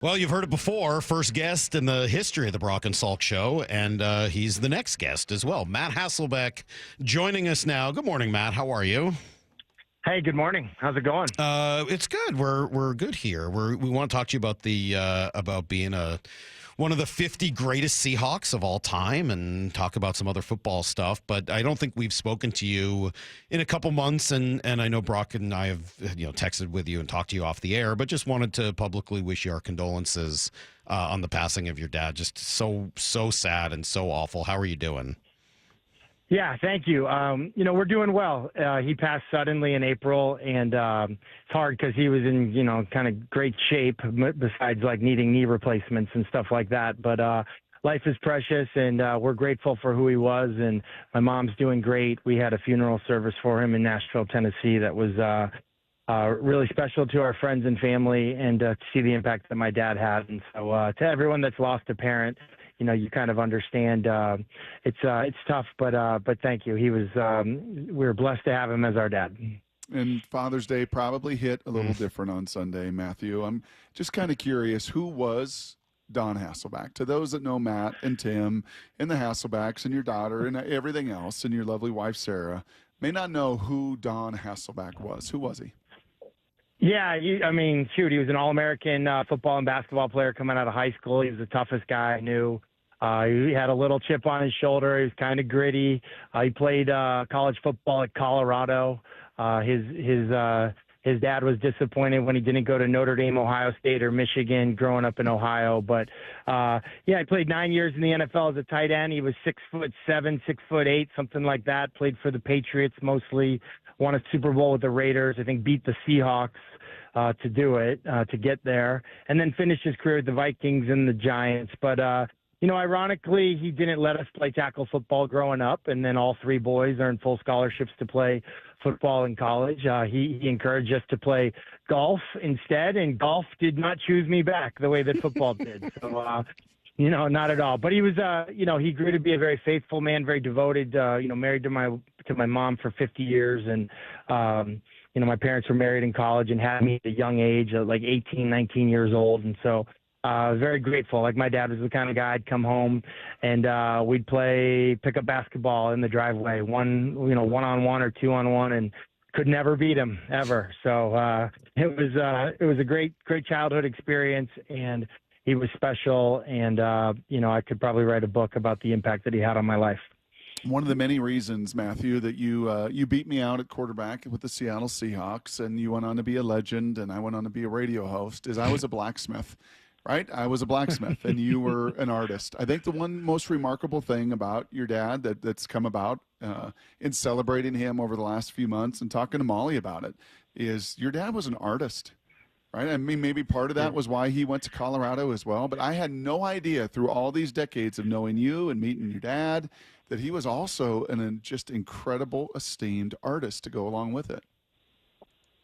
Well, you've heard it before. First guest in the history of the Brock and Salk Show, and he's the next guest as well. Matt Hasselbeck joining us now. Good morning, Matt. How are you? Hey, good morning. How's it going? It's good. We're good here. We want to talk to you about being one of the 50 greatest Seahawks of all time, and talk about some other football stuff. But I don't think we've spoken to you in a couple months, and I know Brock and I have texted with you and talked to you off the air. But just wanted to publicly wish you our condolences on the passing of your dad. Just so sad and so awful. How are you doing? Yeah, thank you. We're doing well. He passed suddenly in April, and it's hard because he was in, kind of great shape besides like needing knee replacements and stuff like that. But life is precious, and we're grateful for who he was. And my mom's doing great. We had a funeral service for him in Nashville, Tennessee that was really special to our friends and family, and to see the impact that my dad had. And so to everyone that's lost a parent, you kind of understand it's tough, but thank you. He was we were blessed to have him as our dad. And Father's Day probably hit a little different on Sunday, Matthew. I'm just kind of curious, who was Don Hasselbeck? To those that know Matt and Tim and the Hasselbecks and your daughter and everything else and your lovely wife Sarah may not know who Don Hasselbeck was. Who was he? Yeah, he was an All-American football and basketball player coming out of high school. He was the toughest guy I knew. He had a little chip on his shoulder. He was kind of gritty. He played college football at Colorado. His dad was disappointed when he didn't go to Notre Dame, Ohio State, or Michigan growing up in Ohio. But, he played 9 years in the NFL as a tight end. He was 6'7", 6'8", something like that. Played for the Patriots mostly. Won a Super Bowl with the Raiders. I think beat the Seahawks to do it, to get there. And then finished his career with the Vikings and the Giants. But, ironically, he didn't let us play tackle football growing up, and then all three boys earned full scholarships to play football in college. He encouraged us to play golf instead, and golf did not choose me back the way that football did. So, not at all. But he was, he grew to be a very faithful man, very devoted, married to my mom for 50 years. And, my parents were married in college and had me at a young age, like 18, 19 years old. And so, very grateful. Like my dad was the kind of guy I'd come home and we'd play pickup basketball in the driveway, one-on-one or two-on-one, and could never beat him ever. So it was a great childhood experience, and he was special. And I could probably write a book about the impact that he had on my life. One of the many reasons, Matthew, that you beat me out at quarterback with the Seattle Seahawks, and you went on to be a legend, and I went on to be a radio host, is I was a blacksmith. Right? I was a blacksmith, and you were an artist. I think the one most remarkable thing about your dad that's come about in celebrating him over the last few months and talking to Molly about it is your dad was an artist, right? I mean, maybe part of that was why he went to Colorado as well, but I had no idea through all these decades of knowing you and meeting your dad that he was also an just incredible, esteemed artist to go along with it.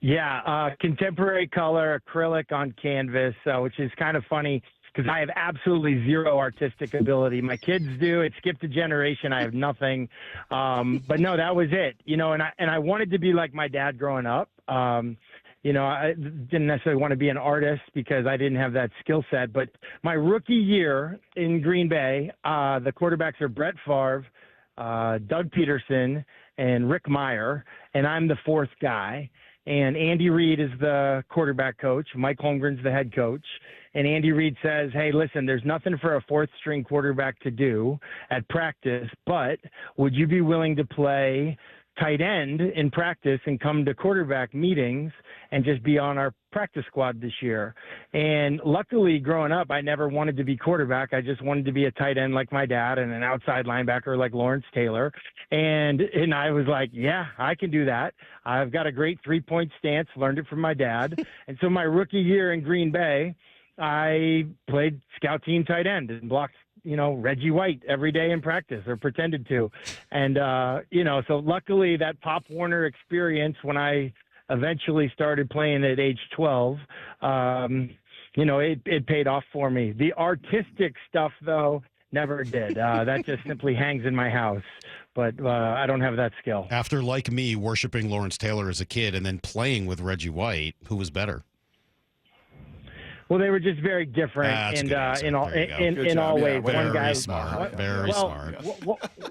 Yeah, contemporary color, acrylic on canvas, which is kind of funny because I have absolutely zero artistic ability. My kids do. It skipped a generation. I have nothing. But no, that was it. And I wanted to be like my dad growing up. I didn't necessarily want to be an artist because I didn't have that skill set. But my rookie year in Green Bay, the quarterbacks are Brett Favre, Doug Peterson, and Rick Meyer, and I'm the fourth guy. And Andy Reid is the quarterback coach. Mike Holmgren's the head coach. And Andy Reid says, hey, listen, there's nothing for a fourth-string quarterback to do at practice, but would you be willing to play tight end in practice and come to quarterback meetings and just be on our practice squad this year? And luckily, growing up, I never wanted to be quarterback. I just wanted to be a tight end like my dad and an outside linebacker like Lawrence Taylor. And I was like, yeah, I can do that. I've got a great three-point stance, learned it from my dad. And so my rookie year in Green Bay, I played scout team tight end and blocked Reggie White every day in practice, or pretended to. And, so luckily that Pop Warner experience when I eventually started playing at age 12, it paid off for me. The artistic stuff, though, never did. That just simply hangs in my house. But I don't have that skill. After, like me, worshiping Lawrence Taylor as a kid and then playing with Reggie White, who was better? Well, they were just very different, That's a and good answer. in all There you go. Good in job. all Yeah, ways. very One guy, smart. Very smart.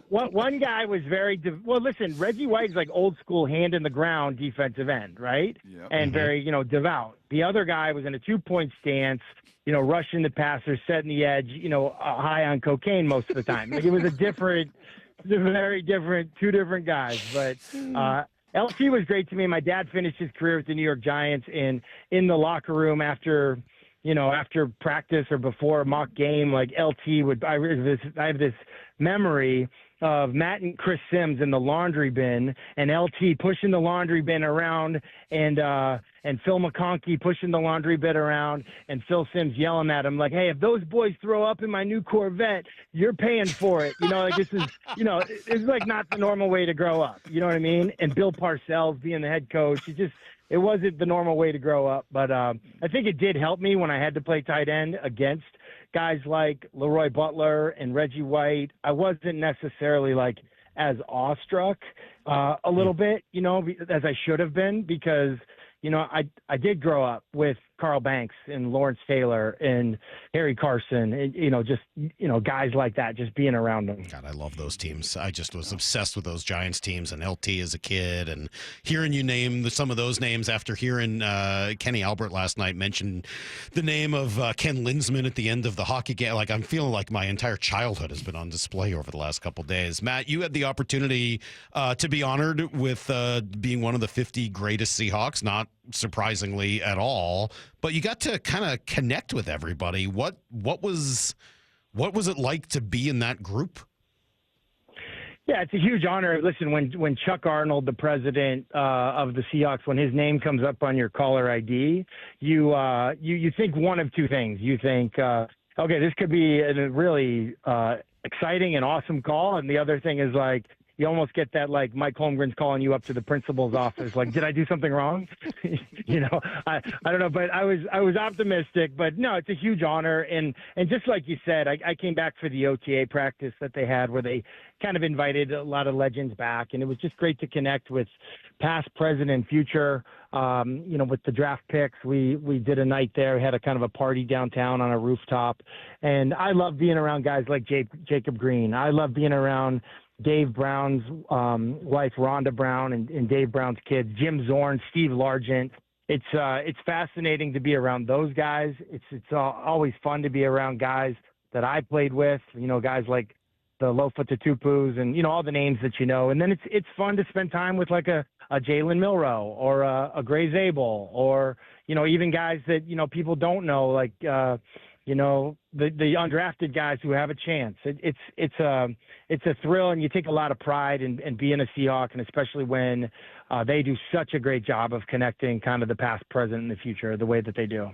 One guy was very well. Listen, Reggie White's like old school, hand in the ground defensive end, right? Yep. And very devout. The other guy was in a 2-point stance, rushing the passer, setting the edge, high on cocaine most of the time. Like it was very different, two different guys, but. LT was great to me. My dad finished his career with the New York Giants, and in the locker room after practice or before a mock game, like LT would. I have this memory of Matt and Chris Sims in the laundry bin, and LT pushing the laundry bin around, and Phil McConkey pushing the laundry bin around, and Phil Sims yelling at him like, "Hey, if those boys throw up in my new Corvette, you're paying for it." Like this is, it's like not the normal way to grow up. You know what I mean? And Bill Parcells being the head coach, it wasn't the normal way to grow up. But I think it did help me when I had to play tight end against guys like Leroy Butler and Reggie White. I wasn't necessarily like as awestruck a little bit, as I should have been, because I did grow up with Carl Banks and Lawrence Taylor and Harry Carson, and, guys like that, just being around them. God, I love those teams. I just was obsessed with those Giants teams and LT as a kid, and hearing you name some of those names after hearing Kenny Albert last night mention the name of Ken Linsman at the end of the hockey game. Like, I'm feeling like my entire childhood has been on display over the last couple of days. Matt, you had the opportunity to be honored with being one of the 50 greatest Seahawks, not surprisingly at all, but you got to kind of connect with everybody. What was it like to be in that group? Yeah, it's a huge honor. Listen, when Chuck Arnold, the president of the Seahawks, when his name comes up on your caller ID, you think one of two things. You think, okay, this could be a really exciting and awesome call, and the other thing is like, you almost get that, like, Mike Holmgren's calling you up to the principal's office. Like, did I do something wrong? I don't know, but I was optimistic. But no, it's a huge honor. And just like you said, I came back for the OTA practice that they had where they kind of invited a lot of legends back. And it was just great to connect with past, present, and future. With the draft picks, we did a night there. We had a kind of a party downtown on a rooftop. And I love being around guys like Jacob Green. I love being around Dave Brown's wife, Rhonda Brown, and Dave Brown's kids, Jim Zorn, Steve Largent. It's fascinating to be around those guys. It's always fun to be around guys that I played with, guys like the Lofa Tatupus and, all the names that you know. And then it's fun to spend time with like a Jalen Milroe or a Gray Zabel or, even guys that, people don't know, like, the undrafted guys who have a chance. It's a thrill, and you take a lot of pride in being a Seahawk, and especially when they do such a great job of connecting kind of the past, present, and the future the way that they do.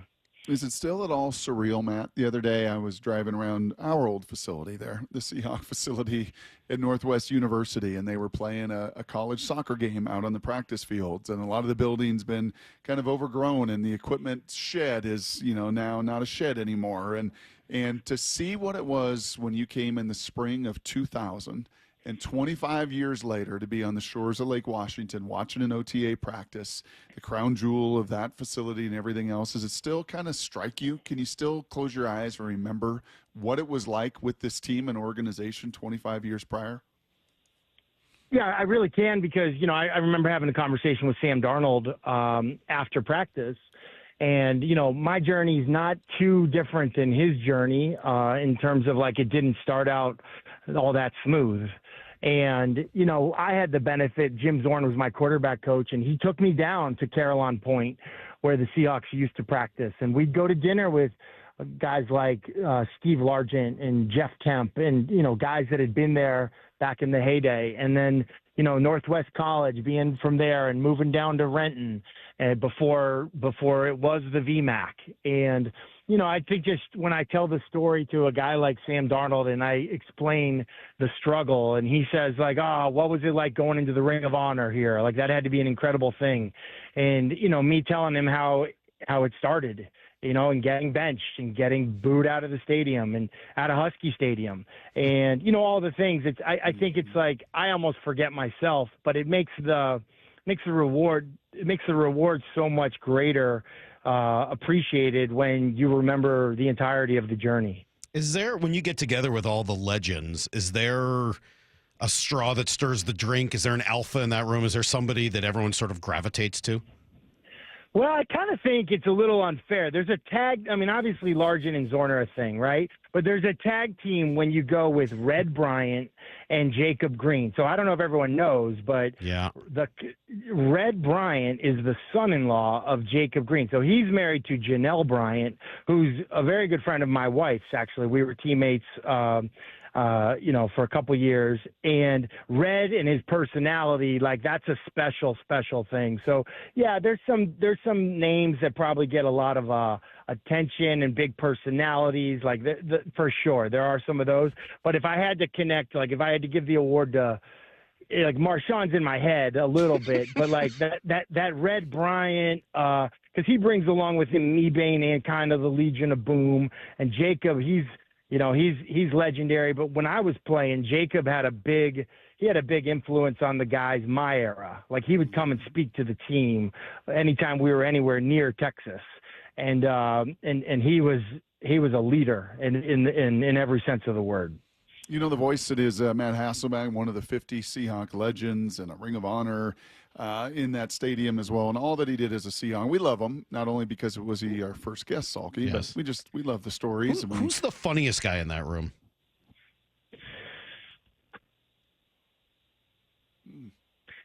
Is it still at all surreal, Matt? The other day I was driving around our old facility there, the Seahawk facility at Northwest University, and they were playing a college soccer game out on the practice fields. And a lot of the building's been kind of overgrown, and the equipment shed is, now not a shed anymore. And to see what it was when you came in the spring of 2000 and 25 years later to be on the shores of Lake Washington watching an OTA practice, the crown jewel of that facility and everything else, does it still kind of strike you? Can you still close your eyes and remember what it was like with this team and organization 25 years prior? Yeah, I really can, because, I remember having a conversation with Sam Darnold after practice. And, my journey is not too different than his journey in terms of, like, it didn't start out all that smooth. And, I had the benefit. Jim Zorn was my quarterback coach, and he took me down to Carillon Point where the Seahawks used to practice. And we'd go to dinner with guys like Steve Largent and Jeff Kemp and, guys that had been there back in the heyday. And then, Northwest College, being from there and moving down to Renton before it was the VMAC. And, I think just when I tell the story to a guy like Sam Darnold and I explain the struggle, and he says like, "Oh, what was it like going into the Ring of Honor here? Like that had to be an incredible thing." And, me telling him how it started, and getting benched and getting booed out of the stadium and out of Husky Stadium and, all the things. I think it's like I almost forget myself, but it makes the reward so much greater appreciated when you remember the entirety of the journey. Is there, when you get together with all the legends, is there a straw that stirs the drink? Is there an alpha in that room? Is there somebody that everyone sort of gravitates to? Well, I kind of think it's a little unfair. There's a tag. I mean, obviously, Largent and Zorn are a thing, right? But there's a tag team when you go with Red Bryant and Jacob Green. So I don't know if everyone knows, but yeah, the Red Bryant is the son-in-law of Jacob Green. So he's married to Janelle Bryant, who's a very good friend of my wife's. Actually, we were teammates. For a couple years, and Red and his personality, like that's a special thing. So yeah, there's some names that probably get a lot of attention and big personalities, like for sure there are some of those. But if I had to connect, like if I had to give the award to, like Marshawn's in my head a little bit, but like that Red Bryant, because he brings along with him Mebane and kind of the Legion of Boom, and Jacob, he's legendary. But when I was playing, Jacob had a big influence on the guys my era. Like he would come and speak to the team anytime we were anywhere near Texas, and he was a leader in every sense of the word. You know, the voice that is Matt Hasselbeck, one of the 50 Seahawk legends and a Ring of Honor in that stadium as well, and all that he did as a Seahawk. We love him, not only because it was he our first guest, Salky, yes, but we love the stories. Who's the funniest guy in that room?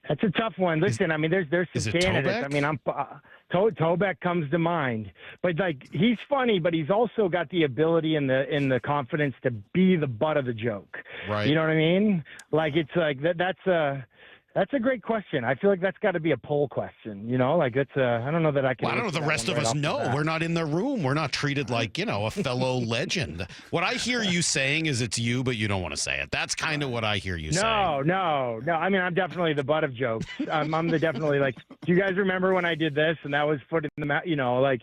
That's a tough one. Listen, I mean, there's some candidates. Tobeck? I mean, Tobeck comes to mind, but like he's funny, but he's also got the ability and the confidence to be the butt of the joke. Right. You know what I mean? Like it's like that's a great question. I feel like that's got to be a poll question. You know, like it's I don't know that I can. Well, I don't know. The rest of us know. We're not in the room. We're not treated like, a fellow legend. What I hear you saying is it's you, but you don't want to say it. That's kind of what I hear you saying. No. I mean, I'm definitely the butt of jokes. I'm definitely like, do you guys remember when I did this? And that was foot in the mouth, like.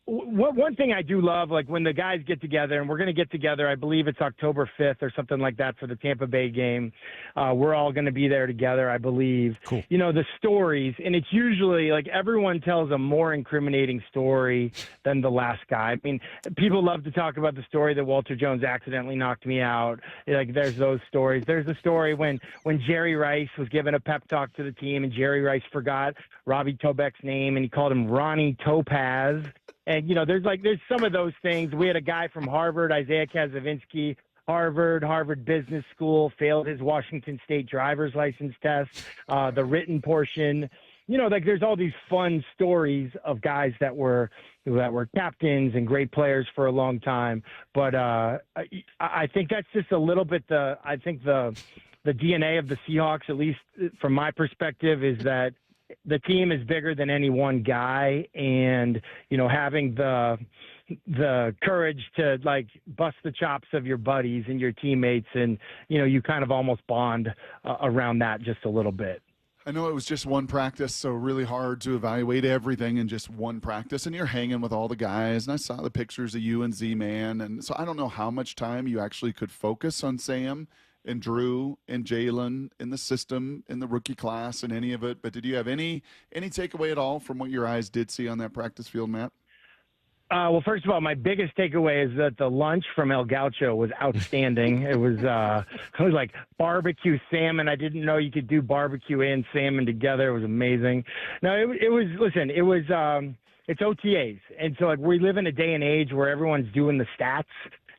One thing I do love, like when the guys get together, and we're going to get together, I believe it's October 5th or something like that for the Tampa Bay game. We're all going to be there together, I believe. Cool. The stories, and it's usually like everyone tells a more incriminating story than the last guy. I mean, people love to talk about the story that Walter Jones accidentally knocked me out. Like there's those stories. There's a story when Jerry Rice was giving a pep talk to the team, and Jerry Rice forgot Robbie Tobeck's name, and he called him Ronnie Topaz. And, there's some of those things. We had a guy from Harvard, Isaiah Kazavinsky, Harvard Business School, failed his Washington State driver's license test, the written portion. There's all these fun stories of guys that were captains and great players for a long time. But I think that's just a little bit the DNA of the Seahawks, at least from my perspective, is that the team is bigger than any one guy, and having the courage to like bust the chops of your buddies and your teammates, and you kind of almost bond around that just a little bit. I know it was just one practice, so really hard to evaluate everything in just one practice, and you're hanging with all the guys, and I saw the pictures of you and Z-Man, and so I don't know how much time you actually could focus on Sam and Drew and Jalen in the system, in the rookie class, and any of it. But did you have any takeaway at all from what your eyes did see on that practice field, Matt? Well, first of all, my biggest takeaway is that the lunch from El Gaucho was outstanding. It was like barbecue salmon. I didn't know you could do barbecue and salmon together. It was amazing. No, it's OTAs. And so like we live in a day and age where everyone's doing the stats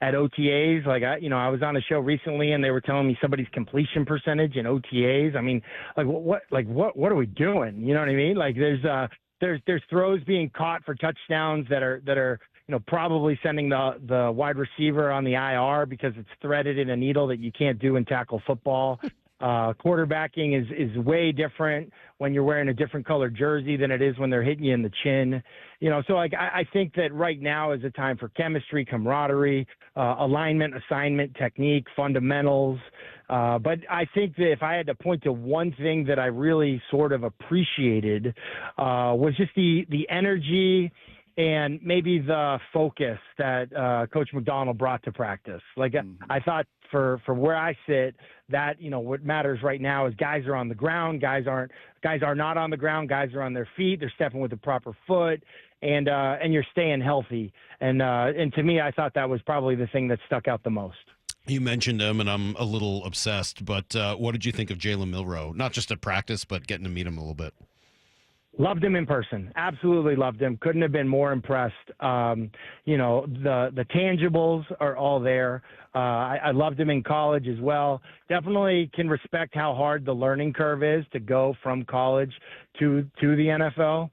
at OTAs. Like I was on a show recently and they were telling me somebody's completion percentage in OTAs. I mean, what are we doing? You know what I mean? Like there's throws being caught for touchdowns that are probably sending the wide receiver on the IR because it's threaded in a needle that you can't do in tackle football. Quarterbacking is way different when you're wearing a different color jersey than it is when they're hitting you in the chin. So like I think that right now is a time for chemistry, camaraderie, alignment, assignment, technique, fundamentals. But I think that if I had to point to one thing that I really sort of appreciated was just the energy and maybe the focus that Coach McDonald brought to practice. Like I thought for where I sit, that what matters right now is guys are on the ground, guys are not on the ground, guys are on their feet, they're stepping with the proper foot, and you're staying healthy. And to me, I thought that was probably the thing that stuck out the most. You mentioned him, and I'm a little obsessed, but what did you think of Jalen Milroe? Not just at practice, but getting to meet him a little bit. Loved him in person. Absolutely loved him. Couldn't have been more impressed. The tangibles are all there. I loved him in college as well. Definitely can respect how hard the learning curve is to go from college to the NFL.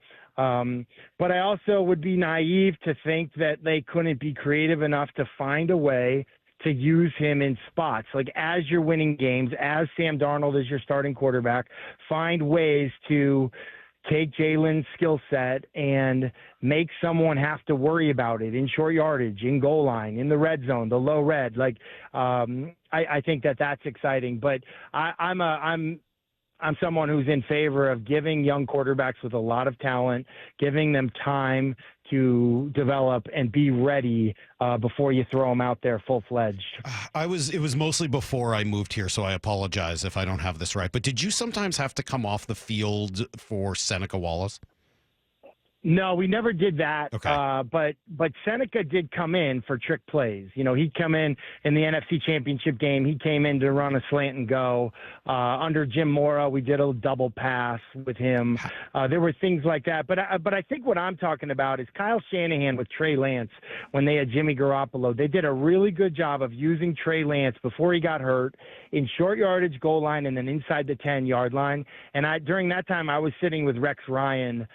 But I also would be naive to think that they couldn't be creative enough to find a way to use him in spots. Like as you're winning games, as Sam Darnold is your starting quarterback, find ways to take Jalen's skill set and make someone have to worry about it in short yardage, in goal line, in the red zone, the low red. I think that's exciting. But I'm someone who's in favor of giving young quarterbacks with a lot of talent, giving them time to develop and be ready before you throw them out there full-fledged. It was mostly before I moved here, so I apologize if I don't have this right. But did you sometimes have to come off the field for Seneca Wallace? No, we never did that. Okay. But Seneca did come in for trick plays. He'd come in the NFC Championship game. He came in to run a slant and go. Under Jim Mora, we did a double pass with him. There were things like that. But I think what I'm talking about is Kyle Shanahan with Trey Lance when they had Jimmy Garoppolo. They did a really good job of using Trey Lance before he got hurt in short yardage, goal line, and then inside the 10-yard line. And during that time, I was sitting with Rex Ryan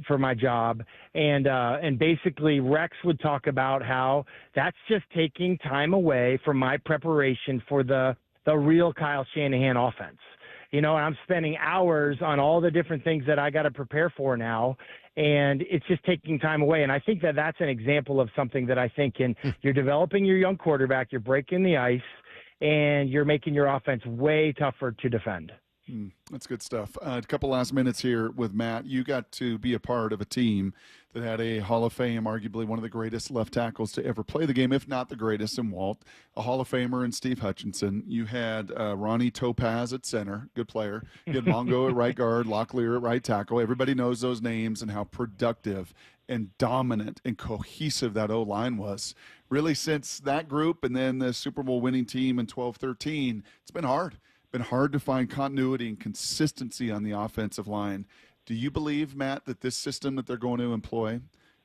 for my job, and basically Rex would talk about how that's just taking time away from my preparation for the real Kyle Shanahan offense. And I'm spending hours on all the different things that I got to prepare for now, and it's just taking time away. And I think that's an example of something that I think you're developing your young quarterback, you're breaking the ice, and you're making your offense way tougher to defend. That's good stuff. A couple last minutes here with Matt. You got to be a part of a team that had a Hall of Fame, arguably one of the greatest left tackles to ever play the game, if not the greatest, in Walt, a Hall of Famer in Steve Hutchinson. You had Ronnie Topaz at center, good player. You had Mongo at right guard, Locklear at right tackle. Everybody knows those names and how productive and dominant and cohesive that O-line was. Really, since that group and then the Super Bowl winning team in 12-13, it's been hard. Been hard to find continuity and consistency on the offensive line. Do you believe, Matt, that this system that they're going to employ,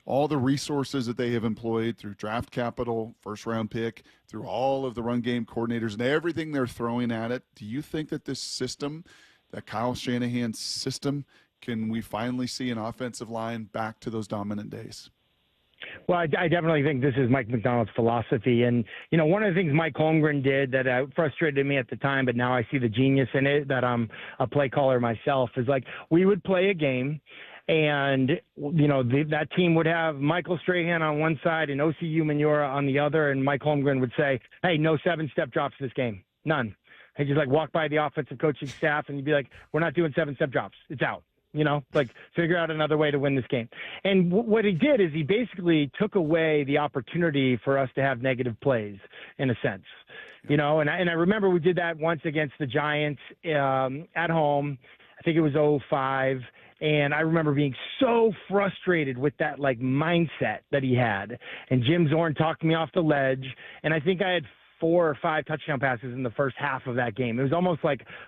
all the resources that they have employed through draft capital, first-round pick, through all of the run game coordinators and everything they're throwing at it, do you think that this system, that Kyle Shanahan's system, can we finally see an offensive line back to those dominant days? Well, I definitely think this is Mike McDonald's philosophy. And, one of the things Mike Holmgren did that frustrated me at the time, but now I see the genius in it, that I'm a play caller myself, is like we would play a game and, that team would have Michael Strahan on one side and OCU Manura on the other. And Mike Holmgren would say, hey, no 7-step drops this game. None. He'd just walk by the offensive coaching staff and you'd be like, we're not doing 7-step drops. It's out. Figure out another way to win this game. And what he did is he basically took away the opportunity for us to have negative plays, in a sense. And I remember we did that once against the Giants at home. I think it was 2005. And I remember being so frustrated with that mindset that he had. And Jim Zorn talked me off the ledge. And I think I had 4 or 5 touchdown passes in the first half of that game. It was almost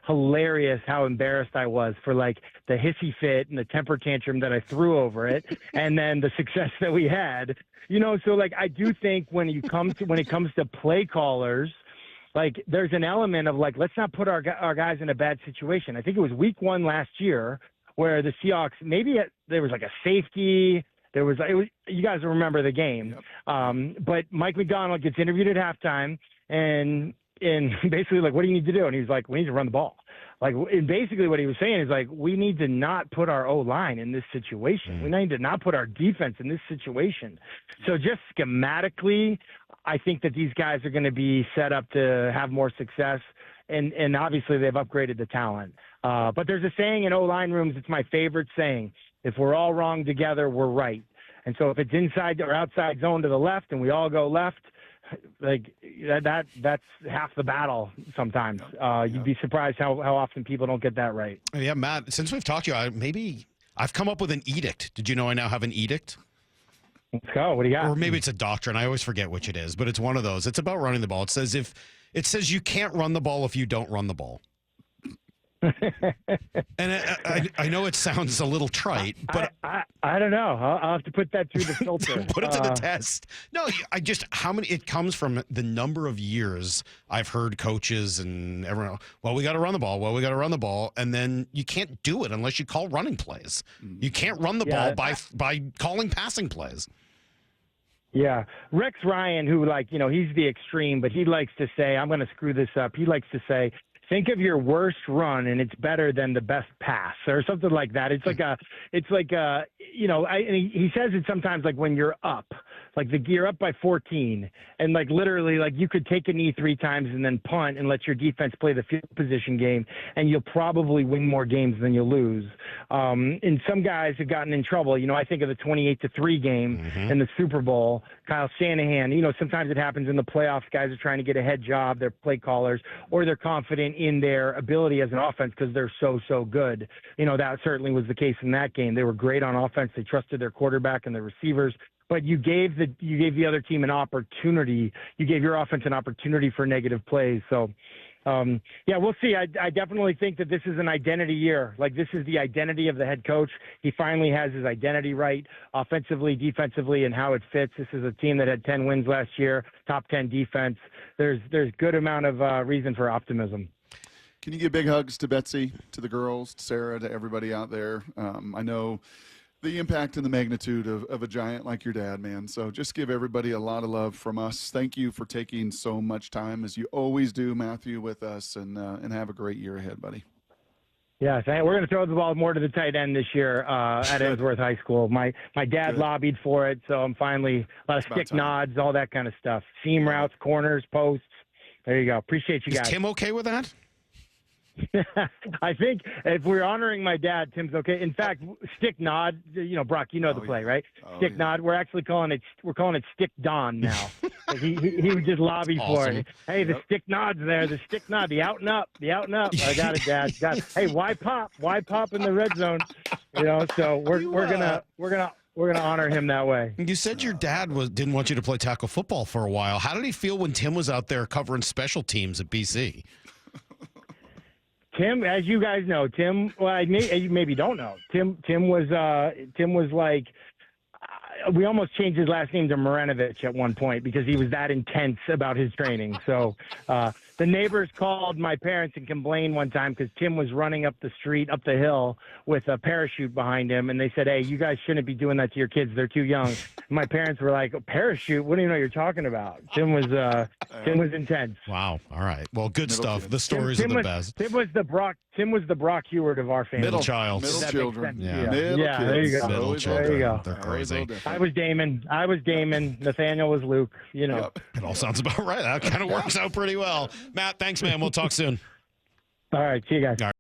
hilarious how embarrassed I was for the hissy fit and the temper tantrum that I threw over it, and then the success that we had. So I do think when it comes to play callers, there's an element of let's not put our guys in a bad situation. I think it was week 1 last year where the Seahawks there was a safety. You guys will remember the game. Yep. But Mike McDonald gets interviewed at halftime and basically what do you need to do? And he's like, we need to run the ball. And basically what he was saying is we need to not put our O-line in this situation. We need to not put our defense in this situation. So just schematically, I think that these guys are going to be set up to have more success. And obviously they've upgraded the talent. But there's a saying in O-line rooms, it's my favorite saying. If we're all wrong together, we're right. And so if it's inside or outside zone to the left and we all go left, that's half the battle sometimes. You'd be surprised how often people don't get that right. Yeah, Matt, since we've talked to you, I've come up with an edict. Did you know I now have an edict? Let's go. What do you got? Or maybe it's a doctrine. I always forget which it is, but it's one of those. It's about running the ball. It says you can't run the ball if you don't run the ball. And I know it sounds a little trite, but I don't know. I'll have to put that through the filter. put it to the test. No, it comes from the number of years I've heard coaches and everyone, well, we got to run the ball. Well, we got to run the ball. And then you can't do it unless you call running plays. You can't run the ball by calling passing plays. Yeah. Rex Ryan, who he's the extreme, but he likes to say, I'm going to screw this up. He likes to say, think of your worst run and it's better than the best pass or something like that. He says it sometimes like when you're up, like you're up by 14 and literally you could take a knee 3 times and then punt and let your defense play the field position game and you'll probably win more games than you'll lose. And some guys have gotten in trouble. I think of the 28-3 game in the Super Bowl, Kyle Shanahan, sometimes it happens in the playoffs. Guys are trying to get a head job, they're play callers, or they're confident in their ability as an offense because they're so good. That certainly was the case in that game. They were great on offense. They trusted their quarterback and their receivers, but you gave the other team an opportunity. You gave your offense an opportunity for negative plays. So, we'll see. I definitely think that this is an identity year. This is the identity of the head coach. He finally has his identity right, offensively, defensively, and how it fits. This is a team that had 10 wins last year, top 10 defense. There's good amount of reason for optimism. Can you give big hugs to Betsy, to the girls, to Sarah, to everybody out there? I know the impact and the magnitude of a giant like your dad, man. So just give everybody a lot of love from us. Thank you for taking so much time, as you always do, Matthew, with us, and have a great year ahead, buddy. Yeah, we're going to throw the ball more to the tight end this year at Ellsworth High School. My dad lobbied for it, so I'm finally a lot of stick nods, all that kind of stuff. Seam routes, corners, posts. There you go. Appreciate you guys. Is Tim okay with that? I think if we're honoring my dad, Tim's okay. In fact, stick nod, Brock, the play, right? Stick nod. We're actually calling it stick Don now. he would just lobby for it. Hey, the stick nod's there. The stick nod, the out and up. I got it, Dad. Hey, why pop in the red zone? So we're gonna honor him that way. You said your dad didn't want you to play tackle football for a while. How did he feel when Tim was out there covering special teams at BC? Tim, as you guys know, you maybe don't know. Tim was like, we almost changed his last name to Marinovic at one point because he was that intense about his training. So the neighbors called my parents and complained one time because Tim was running up the hill with a parachute behind him. And they said, hey, you guys shouldn't be doing that to your kids. They're too young. And my parents were like, a parachute? What do you know you're talking about? Tim was intense. Wow. All right. Well, good stuff. The stories are the best. Tim was the Brock Heward of our family. Middle child. Middle children. Yeah. There you go. Middle children. There you go. They're crazy. I was Damon. Nathaniel was Luke. It all sounds about right. That kind of works out pretty well. Matt, thanks, man. We'll talk soon. All right. See you guys.